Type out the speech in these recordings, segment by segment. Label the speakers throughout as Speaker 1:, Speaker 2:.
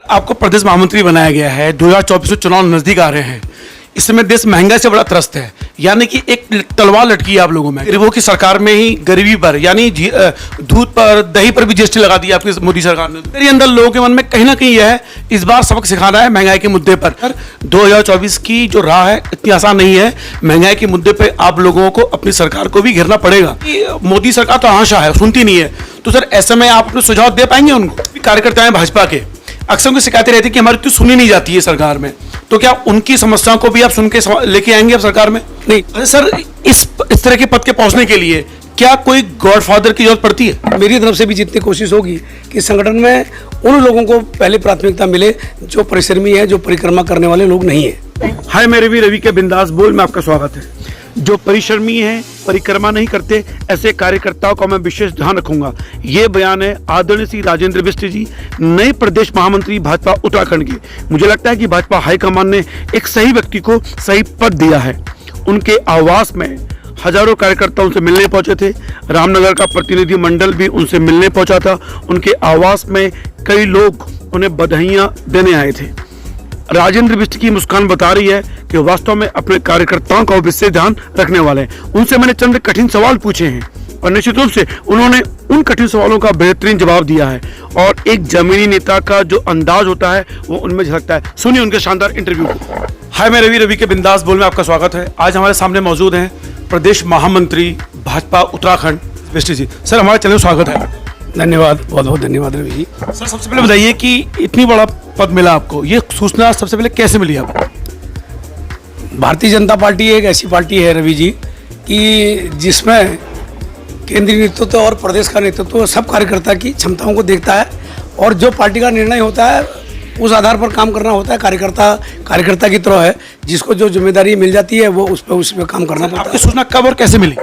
Speaker 1: आपको प्रदेश महामंत्री बनाया गया है। 2024 में चुनाव नजदीक आ रहे हैं। इस समय देश महंगाई से बड़ा त्रस्त है, यानी कि एक तलवार लटकी है आप लोगों में। गरीबों की सरकार में ही गरीबी पर यानी दूध पर दही पर भी जीएसटी लगा दी आपकी मोदी सरकार ने। मेरे अंदर लोगों के मन में कहीं ना कहीं यह है इस बार सबक सिखाना है महंगाई के मुद्दे पर। 2024 की जो राह है इतनी आसान नहीं है। महंगाई के मुद्दे पर आप लोगों को अपनी सरकार को भी घेरना पड़ेगा। मोदी सरकार तो आशा है, सुनती नहीं है। तो सर ऐसे में आप अपने सुझाव दे पाएंगे उनको? कार्यकर्ता हैं भाजपा के, अक्सर उनकी शिकायतें रहती है कि हमारी तो सुनी नहीं जाती है सरकार में, तो क्या उनकी समस्याओं को भी आप सुन के लेके आएंगे अब सरकार में? नहीं सर, इस तरह के पद के पहुंचने के लिए क्या कोई गॉडफादर की जरूरत पड़ती है?
Speaker 2: मेरी तरफ से भी जितनी कोशिश होगी कि संगठन में उन लोगों को पहले प्राथमिकता मिले जो परिश्रमी है, जो परिक्रमा करने वाले लोग नहीं है।
Speaker 1: हाय मेरे भी रवि के बिंदास बोल में आपका स्वागत है। जो परिश्रमी है, परिक्रमा नहीं करते, ऐसे कार्यकर्ताओं का मैं विशेष ध्यान रखूंगा। ये बयान है आदरणीय श्री राजेंद्र बिष्ट जी, नए प्रदेश महामंत्री भाजपा उत्तराखंड के। मुझे लगता है कि भाजपा हाईकमान ने एक सही व्यक्ति को सही पद दिया है। उनके आवास में हजारों कार्यकर्ता उनसे मिलने पहुंचे थे। रामनगर का प्रतिनिधि मंडल भी उनसे मिलने पहुंचा था। उनके आवास में कई लोग उन्हें बधाइयां देने आए थे। राजेंद्र बिष्ट की मुस्कान बता रही है कि वास्तव में अपने कार्यकर्ताओं का विशेष ध्यान रखने वाले हैं। उनसे मैंने चंद कठिन सवाल पूछे हैं और निश्चित रूप से उन्होंने उन कठिन सवालों का बेहतरीन जवाब दिया है और एक जमीनी नेता का जो अंदाज होता है वो उनमें झलकता है। सुनिए उनके शानदार इंटरव्यू को। हाय मैं रवि के बिंदास बोल में आपका स्वागत है। आज हमारे सामने मौजूद हैं प्रदेश महामंत्री भाजपा उत्तराखंड बिष्ट जी। सर हमारे चैनल में स्वागत है।
Speaker 2: धन्यवाद, बहुत बहुत धन्यवाद रवि जी।
Speaker 1: सर सबसे पहले बताइए कि इतनी बड़ा पद मिला आपको, ये सूचना सबसे पहले कैसे मिली आपको?
Speaker 2: भारतीय जनता पार्टी एक ऐसी पार्टी है रवि जी कि जिसमें केंद्रीय नेतृत्व और प्रदेश का नेतृत्व सब कार्यकर्ता की क्षमताओं को देखता है और जो पार्टी का निर्णय होता है उस आधार पर काम करना होता है। कार्यकर्ता की तरह है, जिसको जो जिम्मेदारी मिल जाती है वो उस पर काम करना पड़ता है।
Speaker 1: आपकी सूचना कब और कैसे मिली?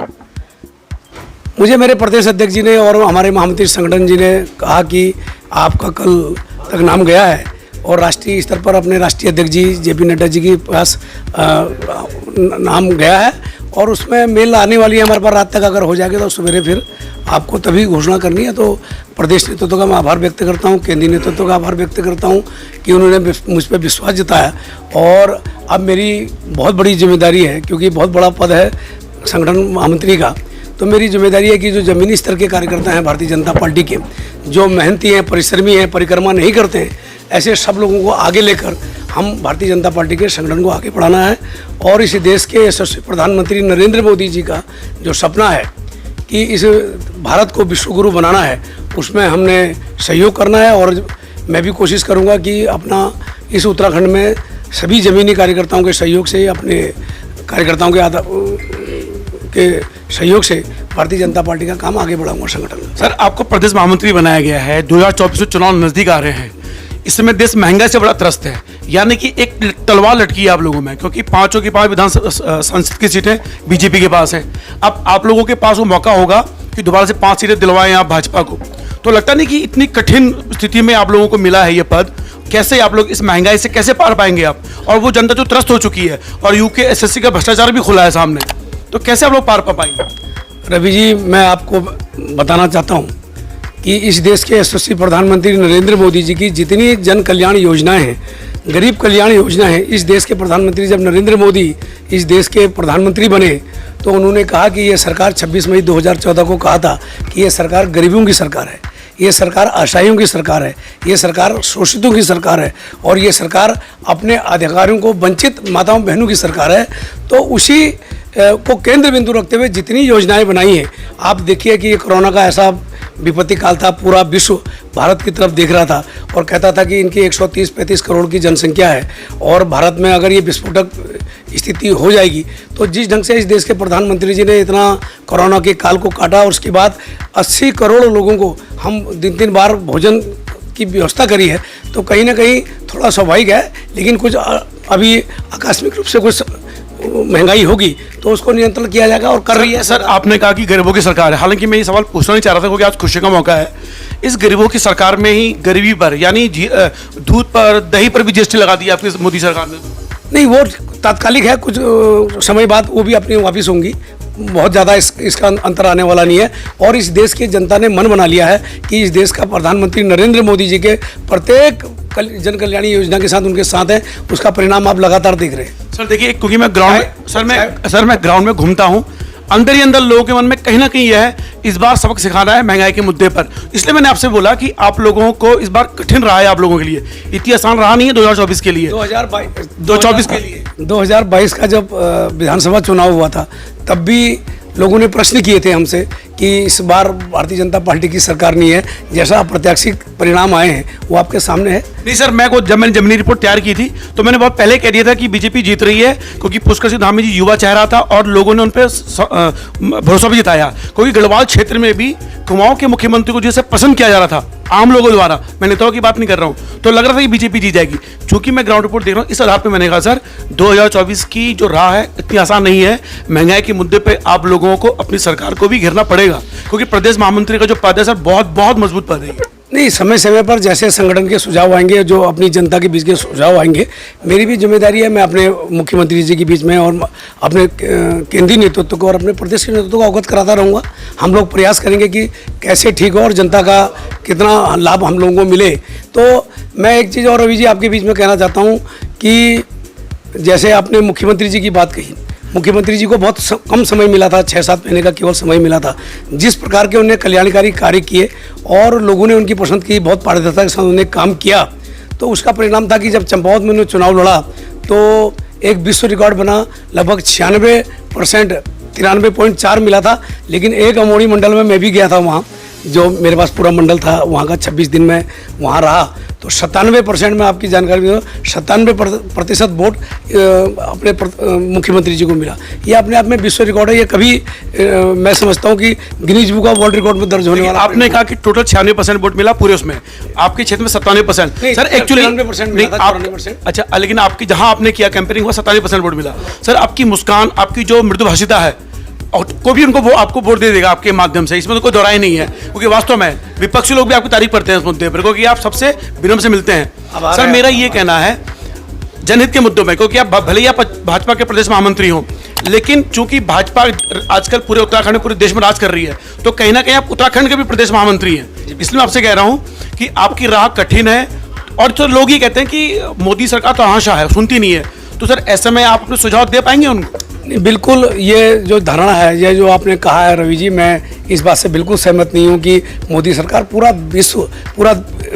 Speaker 2: मुझे मेरे प्रदेश अध्यक्ष जी ने और हमारे महामंत्री संगठन जी ने कहा कि आपका कल तक नाम गया है और राष्ट्रीय स्तर पर अपने राष्ट्रीय अध्यक्ष जी जेपी नड्डा जी के पास नाम गया है और उसमें मेल आने वाली है हमारे पास। रात तक अगर हो जाएगा तो सवेरे फिर आपको तभी घोषणा करनी है। तो प्रदेश नेतृत्व का मैं आभार व्यक्त करता हूँ, केंद्रीय नेतृत्व का आभार व्यक्त करता हूँ कि उन्होंने मुझ पर विश्वास जताया और अब मेरी बहुत बड़ी जिम्मेदारी है, क्योंकि बहुत बड़ा पद है संगठन महामंत्री का। तो मेरी जिम्मेदारी है कि जो ज़मीनी स्तर के कार्यकर्ता हैं भारतीय जनता पार्टी के, जो मेहनती हैं, परिश्रमी हैं, परिक्रमा नहीं करते हैं, ऐसे सब लोगों को आगे लेकर हम भारतीय जनता पार्टी के संगठन को आगे बढ़ाना है। और इस देश के यशस्वी प्रधानमंत्री नरेंद्र मोदी जी का जो सपना है कि इस भारत को विश्वगुरु बनाना है, उसमें हमने सहयोग करना है। और मैं भी कोशिश करूँगा कि अपना इस उत्तराखंड में सभी ज़मीनी कार्यकर्ताओं के सहयोग से, अपने कार्यकर्ताओं के सहयोग से भारतीय जनता पार्टी का काम आगे बढ़ाऊंगा संगठन में।
Speaker 1: सर आपको प्रदेश महामंत्री बनाया गया है। 2024 में चुनाव नजदीक आ रहे हैं। इस समय देश महंगाई से बड़ा त्रस्त है, यानी कि एक तलवार लटकी है आप लोगों में, क्योंकि पांचों की पांच विधान संसद की सीटें बीजेपी के पास हैं। अब आप लोगों के पास वो मौका होगा कि दोबारा से 5 सीटें दिलवाएं आप भाजपा को। तो लगता नहीं कि इतनी कठिन स्थिति में आप लोगों को मिला है ये पद, कैसे आप लोग इस महंगाई से कैसे पार पाएंगे आप? और वो जनता जो त्रस्त हो चुकी है और यूके एसएससी का भ्रष्टाचार भी खुला है सामने, तो कैसे आप लोग पार पा पाएंगे?
Speaker 2: रवि जी, मैं आपको बताना चाहता हूं कि इस देश के यशस्वी प्रधानमंत्री नरेंद्र मोदी जी की जितनी जन कल्याण योजनाएं हैं, गरीब कल्याण योजना है, इस देश के प्रधानमंत्री जब नरेंद्र मोदी इस देश के प्रधानमंत्री बने तो उन्होंने कहा कि ये सरकार 26 मई 2014 को कहा था कि ये सरकार गरीबों की सरकार है, ये सरकार असहायों की सरकार है, ये सरकार शोषितों की सरकार है और ये सरकार अपने अधिकारियों को वंचित माताओं बहनों की सरकार है। तो उसी को केंद्र बिंदु रखते हुए जितनी योजनाएं बनाई हैं, आप देखिए कि ये कोरोना का ऐसा विपत्ति काल था, पूरा विश्व भारत की तरफ देख रहा था और कहता था कि इनकी 130-35 करोड़ की जनसंख्या है और भारत में अगर ये विस्फोटक स्थिति हो जाएगी तो जिस ढंग से इस देश के प्रधानमंत्री जी ने इतना कोरोना के काल को काटा और उसके बाद 80 करोड़ लोगों को हम दिन बार भोजन की व्यवस्था करी है, तो कहीं ना कहीं थोड़ा स्वाभाविक है। लेकिन कुछ अभी आकस्मिक रूप से कुछ महंगाई होगी तो उसको नियंत्रण किया जाएगा और कर रही है।
Speaker 1: सर आपने कहा कि गरीबों की सरकार है, हालांकि मैं ये सवाल पूछना नहीं चाह रहा था क्योंकि आज खुशी का मौका है। इस गरीबों की सरकार में ही गरीबी पर यानी दूध पर दही पर भी जीएसटी लगा दी आपकी मोदी सरकार ने?
Speaker 2: नहीं, वो तात्कालिक है, कुछ समय बाद वो भी अपनी वापिस होंगी। बहुत ज़्यादा इसका अंतर आने वाला नहीं है और इस देश की जनता ने मन बना लिया है कि इस देश का प्रधानमंत्री नरेंद्र मोदी जी के प्रत्येक जन कल्याणी योजना के साथ उनके साथ हैं, उसका परिणाम आप लगातार देख रहे हैं।
Speaker 1: सर देखिए, क्योंकि मैं ग्राउंड में घूमता हूँ, अंदर ही अंदर लोगों के मन में कहीं ना कहीं यह है इस बार सबक सिखाना है महंगाई के मुद्दे पर। इसलिए मैंने आपसे बोला कि आप लोगों को इस बार कठिन रहा है, आप लोगों के लिए इतनी आसान रहा नहीं है 2024 के लिए, 2024 के लिए।
Speaker 2: 2022 का जब विधानसभा चुनाव हुआ था तब भी लोगों ने प्रश्न किए थे हमसे कि इस बार भारतीय जनता पार्टी की सरकार नहीं है, जैसा अप्रत्याशित परिणाम आए हैं वो आपके सामने है।
Speaker 1: नहीं सर, जब मैंने जमीनी रिपोर्ट तैयार की थी तो मैंने बहुत पहले कह दिया था कि बीजेपी जीत रही है, क्योंकि पुष्कर सिंह धामी जी युवा चेहरा था और लोगों ने उन पर भरोसा भी जताया, क्योंकि गढ़वाल क्षेत्र में भी कुमाऊं के मुख्यमंत्री को जैसे पसंद किया जा रहा था आम लोगों द्वारा, मैं नेताओं की बात नहीं कर रहा हूं, तो लग रहा था कि बीजेपी जीत जाएगी। चूंकि मैं ग्राउंड रिपोर्ट देख रहा हूं, इस आधार पर मैंने कहा सर 2024 की जो राह है इतनी आसान नहीं है। महंगाई के मुद्दे पर आप लोगों को अपनी सरकार को भी घेरना पड़ेगा, क्योंकि प्रदेश महामंत्री का जो पद है सर बहुत बहुत मजबूत पद है।
Speaker 2: नहीं, समय समय पर जैसे संगठन के सुझाव आएंगे, जो अपनी जनता के बीच के सुझाव आएंगे, मेरी भी जिम्मेदारी है, मैं अपने मुख्यमंत्री जी के बीच में और अपने केंद्रीय नेतृत्व को और अपने प्रदेश के नेतृत्व को अवगत कराता रहूँगा। हम लोग प्रयास करेंगे कि कैसे ठीक हो और जनता का कितना लाभ हम लोगों को मिले। तो मैं एक चीज़ और रवि जी आपके बीच में कहना चाहता हूँ कि जैसे आपने मुख्यमंत्री जी की बात कही, मुख्यमंत्री जी को बहुत कम समय मिला था, 6-7 महीने का केवल समय मिला था। जिस प्रकार के उन्होंने कल्याणकारी कार्य किए और लोगों ने उनकी पसंद की, बहुत पारदर्शिता के साथ उन्होंने काम किया, तो उसका परिणाम था कि जब चंपावत में उन्होंने चुनाव लड़ा तो एक विश्व रिकॉर्ड बना, लगभग 96%, 93.4 मिला था। लेकिन एक अमोड़ी मंडल में मैं भी गया था, वहाँ जो मेरे पास पूरा मंडल था वहाँ का 26 दिन में वहाँ रहा, तो 97% में आपकी जानकारी दूँ, 97% वोट अपने मुख्यमंत्री जी को मिला। ये अपने आप में विश्व रिकॉर्ड है। ये कभी मैं समझता हूँ कि Guinness book of world record में दर्ज होने वाला।
Speaker 1: आपने कहा कि टोटल 96% वोट मिला पूरे, उसमें आपके क्षेत्र में 97%। Sir actually
Speaker 2: 94%।
Speaker 1: अच्छा, लेकिन आपकी जहाँ आपने किया कैंपेनिंग हुआ 97% वोट मिला। सर आपकी मुस्कान, आपकी जो मृदुभाषिता है, और को भी उनको वो आपको वोट दे देगा आपके माध्यम से, इसमें तो कोई दोहराई नहीं है, क्योंकि वास्तव में विपक्षी लोग भी आपकी तारीफ करते हैं इस मुद्दे पर, क्योंकि आप सबसे विनम्र से मिलते हैं। सर मेरा ये कहना है जनहित के मुद्दों में, क्योंकि आप भले ही आप भाजपा के प्रदेश महामंत्री हो, लेकिन चूंकि भाजपा आजकल पूरे उत्तराखंड में, पूरे देश में राज कर रही है, तो कहीं ना कहीं आप उत्तराखंड के भी प्रदेश महामंत्री हैं। इसलिए मैं आपसे कह रहा हूँ कि आपकी राह कठिन है, और तो लोग ये कहते हैं कि मोदी सरकार तो आशा है, सुनती नहीं है, तो सर ऐसे में आप अपने सुझाव दे पाएंगे उनको?
Speaker 2: नहीं, बिल्कुल, ये जो धारणा है, ये जो आपने कहा है रवि जी, मैं इस बात से बिल्कुल सहमत नहीं हूँ कि मोदी सरकार, पूरा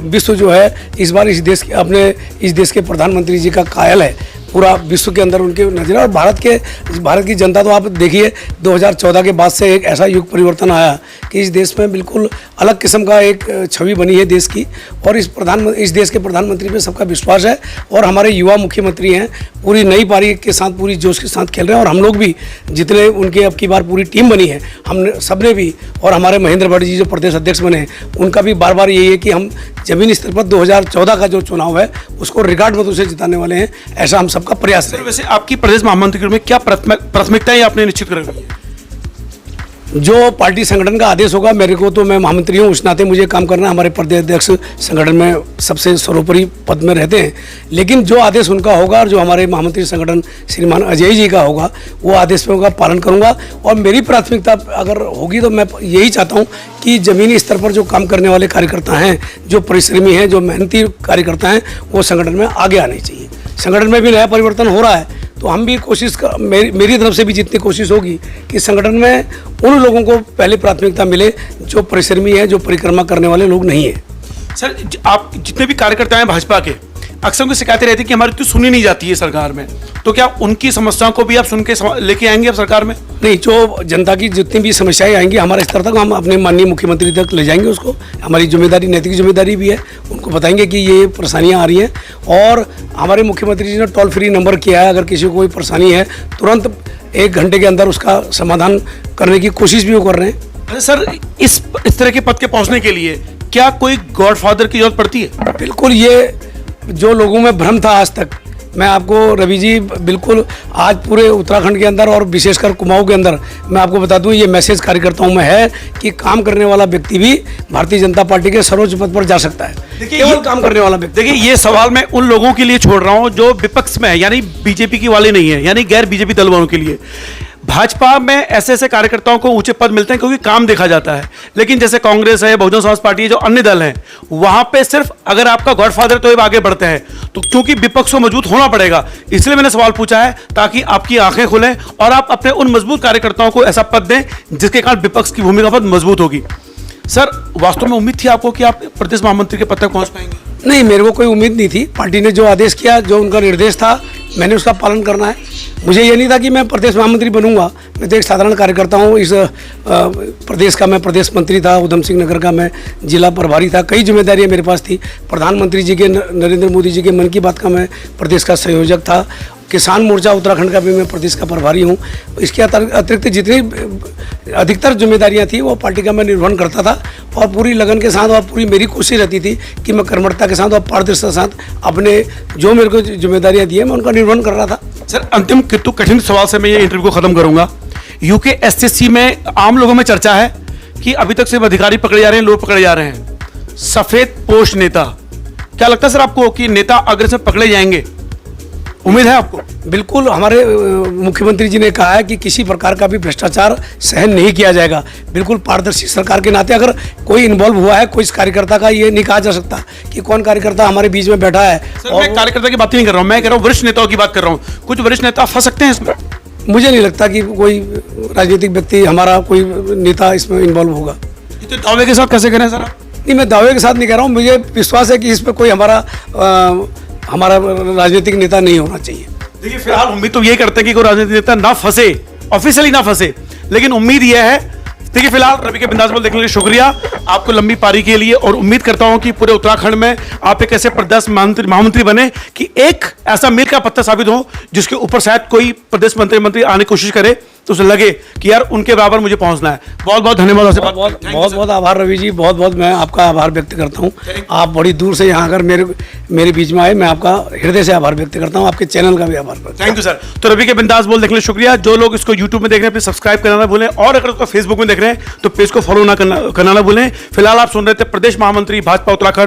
Speaker 2: विश्व जो है इस बार इस देश के प्रधानमंत्री जी का कायल है। पूरा विश्व के अंदर उनके नजर, और भारत की जनता तो आप देखिए 2014 के बाद से एक ऐसा युग परिवर्तन आया कि इस देश में बिल्कुल अलग किस्म का एक छवि बनी है देश की, और इस देश के प्रधानमंत्री पे सबका विश्वास है। और हमारे युवा मुख्यमंत्री हैं, पूरी नई पारी के साथ, पूरी जोश के साथ खेल रहे हैं, और हम लोग भी जितने उनके अब की बार पूरी टीम बनी है, हमने सबने भी, और हमारे महेंद्र भट्ट जी जो प्रदेश अध्यक्ष बने हैं, उनका भी बार बार यही है कि हम जमीनी स्तर पर 2014 का जो चुनाव है उसको रिकॉर्ड मतों से जिताने वाले हैं, ऐसा हम सबका प्रयास है।
Speaker 1: वैसे आपकी प्रदेश महामंत्री में क्या प्राथमिकताएं आपने निश्चित कर रखी है?
Speaker 2: जो पार्टी संगठन का आदेश होगा, मेरे को तो, मैं महामंत्री हूँ, उस नाते मुझे काम करना है। हमारे प्रदेश अध्यक्ष संगठन में सबसे सर्वोपरि पद में रहते हैं, लेकिन जो आदेश उनका होगा और जो हमारे महामंत्री संगठन श्रीमान अजय जी का होगा, वो आदेश का पालन करूँगा। और मेरी प्राथमिकता अगर होगी तो मैं यही चाहता हूँ कि ज़मीनी स्तर पर जो काम करने वाले कार्यकर्ता हैं, जो परिश्रमी हैं, जो मेहनती कार्यकर्ता हैं, वो संगठन में आगे आने चाहिए। संगठन में भी नया परिवर्तन हो रहा है, तो हम भी मेरी तरफ से भी जितनी कोशिश होगी कि संगठन में उन लोगों को पहले प्राथमिकता मिले जो परिश्रमी है, जो परिक्रमा करने वाले लोग नहीं है।
Speaker 1: सर आप जितने भी कार्यकर्ता हैं भाजपा के, अक्सर उनकी शिकायतें रहती है कि हमारी तो सुनी नहीं जाती है सरकार में, तो क्या उनकी समस्याओं को भी आप सुन के लेके आएंगे अब सरकार में?
Speaker 2: नहीं, जो जनता की जितनी भी समस्याएं आएंगी हमारे स्तर तक, हम अपने माननीय मुख्यमंत्री तक ले जाएंगे उसको। हमारी जिम्मेदारी, नैतिक जिम्मेदारी भी है, उनको बताएंगे कि ये परेशानियां आ रही हैं। और हमारे मुख्यमंत्री जी ने टोल फ्री नंबर किया है, अगर किसी को कोई परेशानी है तुरंत 1 घंटे के अंदर उसका समाधान करने की कोशिश भी वो कर रहे हैं।
Speaker 1: सर इस तरह के पद के पहुँचने के लिए क्या कोई गॉडफादर की जरूरत पड़ती है?
Speaker 2: बिल्कुल, ये जो लोगों में भ्रम था आज तक, मैं आपको रवि जी बिल्कुल आज पूरे उत्तराखंड के अंदर और विशेषकर कुमाऊं के अंदर मैं आपको बता दूं, ये मैसेज कार्यकर्ताओं में है कि काम करने वाला व्यक्ति भी भारतीय जनता पार्टी के सर्वोच्च पद पर जा सकता है।
Speaker 1: देखिए, केवल काम करने वाला व्यक्ति। देखिए, ये सवाल मैं उन लोगों के लिए छोड़ रहा हूं जो विपक्ष में है, यानी बीजेपी की वाले नहीं है, यानी गैर बीजेपी दल वालों के लिए। भाजपा में ऐसे ऐसे कार्यकर्ताओं को ऊंचे पद मिलते हैं क्योंकि काम देखा जाता है, लेकिन जैसे कांग्रेस है, बहुजन समाज पार्टी है, जो अन्य दल हैं, वहां पे सिर्फ अगर आपका गॉडफादर तो आगे बढ़ते हैं, तो क्योंकि विपक्ष को मजबूत होना पड़ेगा, इसलिए मैंने सवाल पूछा है ताकि आपकी आंखें खुलें और आप अपने उन मजबूत कार्यकर्ताओं को ऐसा पद दें जिसके कारण विपक्ष की भूमिका पद मजबूत होगी। सर, वास्तव में उम्मीद थी आपको कि आप प्रदेश महामंत्री के पद तक पहुंच पाएंगे?
Speaker 2: नहीं, मेरे को कोई उम्मीद नहीं थी। पार्टी ने जो आदेश किया, जो उनका निर्देश था, मैंने उसका पालन करना है। मुझे ये नहीं था कि मैं प्रदेश महामंत्री बनूंगा। मैं तो एक साधारण कार्यकर्ता हूँ। इस प्रदेश का मैं प्रदेश मंत्री था, उधम सिंह नगर का मैं जिला प्रभारी था, कई जिम्मेदारियां मेरे पास थी। प्रधानमंत्री जी के, नरेंद्र मोदी जी के मन की बात का मैं प्रदेश का संयोजक था। किसान मोर्चा उत्तराखंड का भी मैं प्रदेश का प्रभारी हूँ। इसके अतिरिक्त जितनी अधिकतर जिम्मेदारियां थी वो पार्टी का मैं निर्वहन करता था और पूरी लगन के साथ और पूरी मेरी कोशिश रहती थी कि मैं कर्मठता के साथ और पारदर्शिता के साथ अपने जो मेरे को जिम्मेदारियां दी है मैं उनका निर्वहन कर रहा था।
Speaker 1: सर, अंतिम किंतु कठिन सवाल से मैं ये इंटरव्यू को खत्म करूंगा। यूके एसएससी में आम लोगों में चर्चा है कि अभी तक सिर्फ अधिकारी पकड़े जा रहे हैं, लोग पकड़े जा रहे हैं। सफेद पोश नेता, क्या लगता है सर आपको कि नेता अगर से पकड़े जाएंगे? उम्मीद है आपको?
Speaker 2: बिल्कुल, हमारे मुख्यमंत्री जी ने कहा है कि किसी प्रकार का भी भ्रष्टाचार सहन नहीं किया जाएगा। बिल्कुल पारदर्शी सरकार के नाते अगर कोई इन्वॉल्व हुआ है, कोई इस कार्यकर्ता का ये नहीं कहा जा सकता कि कौन कार्यकर्ता हमारे बीच में बैठा है।
Speaker 1: सर, मैं कार्यकर्ता की बात नहीं कर रहा हूँ, मैं कह रहा हूँ वरिष्ठ नेताओं की बात कर रहा हूँ। कुछ वरिष्ठ नेता फंस सकते हैं इसमें?
Speaker 2: मुझे नहीं लगता कि कोई राजनीतिक व्यक्ति, हमारा कोई नेता इसमें इन्वॉल्व होगा।
Speaker 1: तो दावे के साथ कैसे करें सर?
Speaker 2: नहीं, मैं दावे के साथ नहीं कह रहा हूँ। मुझे विश्वास है कि इस पर कोई हमारा राजनीतिक नेता नहीं होना चाहिए।
Speaker 1: देखिए, फिलहाल उम्मीद तो ये करते हैं कि कोई राजनीतिक नेता ना फंसे, ऑफिशियली ना फंसे, लेकिन उम्मीद यह है। देखिए, फिलहाल रवि के बिंदास बोल देखने के लिए शुक्रिया आपको लंबी पारी के लिए, और उम्मीद करता हूं कि पूरे उत्तराखंड में आप एक ऐसे प्रदेश महामंत्री बने कि एक ऐसा मील का पत्थर साबित हो जिसके ऊपर शायद कोई प्रदेश मंत्री आने की कोशिश करे तो उसे लगे कि यार उनके बराबर मुझे पहुंचना है। बहुत बहुत धन्यवाद।
Speaker 2: बहुत आभार रवि जी, बहुत बहुत मैं आपका आभार व्यक्त करता हूँ। आप बड़ी दूर से यहाँ अगर मेरे बीच में आए, मैं आपका हृदय से आभार व्यक्त करता हूँ। आपके चैनल का भी आभार करता हूँ।
Speaker 1: Thank you sir. तो रवि के बिंदास बोल देखने के लिए शुक्रिया। जो लोग इसको यूट्यूब में देख रहे हैं प्लीज सब्सक्राइब करना ना भूलें, और अगर उसको फेसबुक में देख रहे हैं तो पेज को फॉलो करना ना भूलें। फिलहाल आप सुन रहे थे प्रदेश महामंत्री भाजपा उत्तराखंड